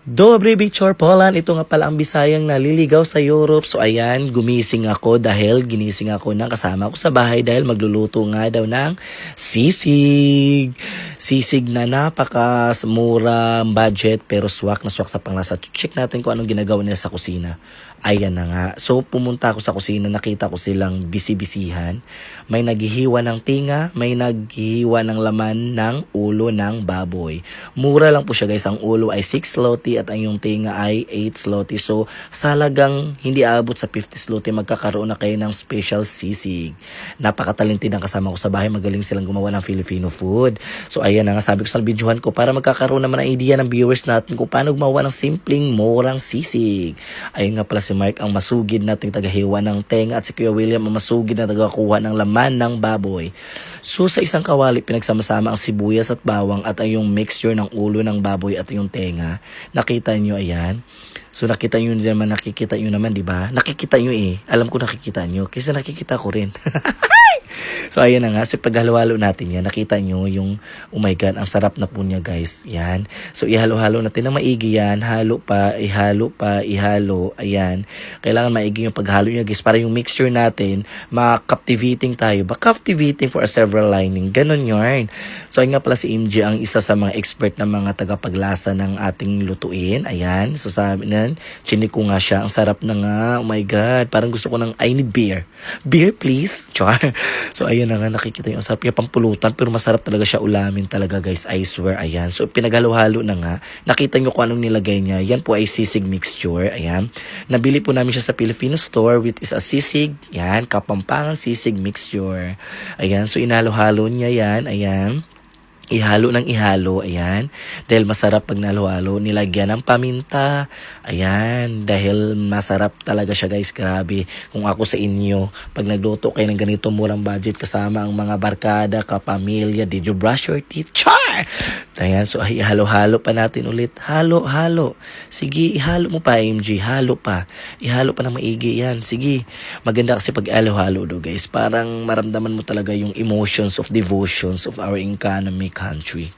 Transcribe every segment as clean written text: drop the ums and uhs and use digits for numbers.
Dobre Bichor Poland, ito nga pala ang Bisayang naliligaw sa Europe. So ayan, gumising ako dahil ginising ako ng kasama ko sa bahay dahil magluluto nga daw ng sisig. Sisig na napaka-mura budget pero swak na swak sa panglasa. Check natin kung anong ginagawa nila sa kusina. Ayan na nga. So pumunta ako sa kusina, nakita ko silang bisi-bisihan. May naghihiwa ng tinga, may naghihiwa ng laman ng ulo ng baboy. Mura lang po siya guys. Ang ulo ay 6 zloty at ang yung tinga ay 8 zloty. So, sa halagang hindi aabot sa 50 zloty, magkakaroon na kayo ng special sisig. Napakatalented ang kasama ko sa bahay. Magaling silang gumawa ng Filipino food. So, ayan na nga. Sabi ko sa videohan ko para magkakaroon naman ng idea ng viewers natin kung paano gumawa ng simpleng, murang sisig. Ayun nga pala si Mark ang masugid nating tagahiwa ng tenga at si Kuya William ang masugid na tagakuha ng laman ng baboy. So, sa isang kawali, pinagsama-sama ang sibuyas at bawang at ang yung mixture ng ulo ng baboy at yung tenga. Nakita nyo, ayan. So, nakita nyo naman, nakikita nyo naman, di ba? Nakikita nyo eh. Alam ko nakikita nyo. Kasi nakikita ko rin. So, ayan na nga. So, paghalo-halo natin yan. Nakita nyo yung, oh my God, ang sarap na po niya, guys. Yan. So, ihalo-halo natin na maigi yan. Halo pa, ihalo. Ayan. Kailangan maigi yung paghalo niya, guys. Para yung mixture natin, ma-captivating tayo. Captivating for a several lining. Ganon yun. So, ayun nga pala si MJ ang isa sa mga expert na mga tagapaglasa ng ating lutuin. Ayan. So, sabi na, chinik ko nga siya. Ang sarap na nga. Oh my God. Parang gusto ko ng, I need beer. Beer, please. Char. So, ayan na nga, nakikita yung sarap niya pampulutan, pero masarap talaga siya ulamin talaga, guys. I swear, ayan. So, pinaghalo-halo na nga. Nakita nyo kung anong nilagay niya. Yan po ay sisig mixture, ayan. Nabili po namin siya sa Filipino store, which is a sisig, yan, Kapampangan sisig mixture. Ayan, so inhalo-halo niya yan, ayan. Ihalo ng ihalo, ayan. Dahil masarap pag nalo-halo, nilagyan ng paminta, ayan. Dahil masarap talaga siya, guys, grabe. Kung ako sa inyo, pag nagluto kayo ng ganito murang budget kasama ang mga barkada, kapamilya, did you brush your teeth? Char! Ayan, so ihalo-halo pa natin ulit. Halo. Sige, ihalo mo pa, MG. Halo pa. Ihalo pa na maigi yan. Sige. Maganda kasi pag halo-halo do, guys. Parang maramdaman mo talaga yung emotions of devotions of our economy country.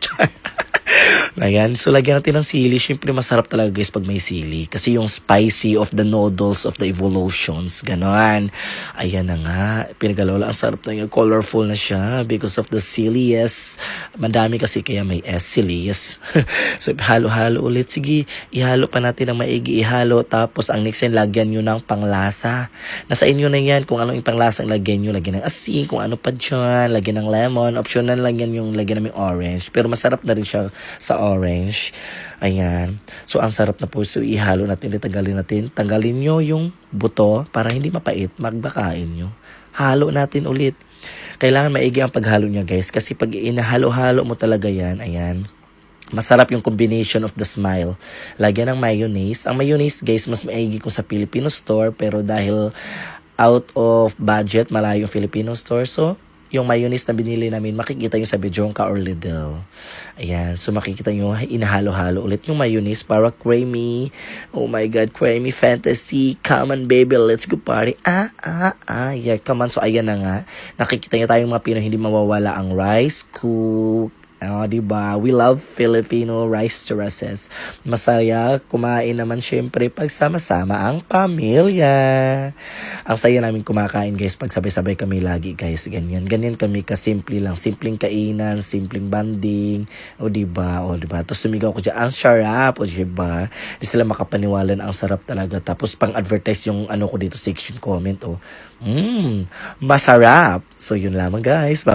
Ayan, so lagyan natin ng sili. Siyempre masarap talaga, guys, pag may sili. Kasi yung spicy of the noodles of the evolutions, ganon. Ayan na nga, pinagalola. Ang sarap na yung colorful na siya because of the sili, yes. Madami kasi kaya may S, sili, yes. So halo-halo ulit. Sige, ihalo pa natin ng maigi. Ihalo, tapos ang next yan, lagyan nyo ng panglasa. Nasa inyo na yan kung anong panglasang lagyan nyo. Lagyan ng asin, kung ano pa dyan. Lagyan ng lemon. Optional lang yan yung lagyan namin orange. Pero masarap na rin siya sa orange. Ayan. So, ang sarap na po. So, ihalo natin, tanggalin natin. Tanggalin nyo yung buto para hindi mapait. Magbakain nyo. Halo natin ulit. Kailangan maigi ang paghalo niya, guys. Kasi pag inahalo-halo mo talaga yan, ayan, masarap yung combination of the smile. Lagyan ng mayonnaise. Ang mayonnaise, guys, mas maigi kung sa Filipino store. Pero dahil out of budget, malayo yung Filipino store. So, yung mayonnaise na binili namin, makikita nyo sa Bijonka or Lidl. Ayan, so makikita nyo, inahalo-halo ulit yung mayonnaise para creamy. Oh my God, creamy fantasy. Come on, baby, let's go party. Yeah, come on. So, ayan na nga. Nakikita nyo tayong mga Pinoy, hindi mawawala ang rice cook. Oh, diba? We love Filipino rice terraces. Masaya kumain naman syempre pag sama-sama ang pamilya. Ang saya namin kumakain, guys, pag sabay-sabay kami lagi, guys. Ganyan kami kasimple lang. Simpleng kainan, simpleng banding. O diba? Tapos sumigaw ko dyan, ang sarap. O diba? Di sila makapaniwala na ang sarap talaga. Tapos pang-advertise yung ano ko dito, section comment. Masarap. So yun lamang, guys.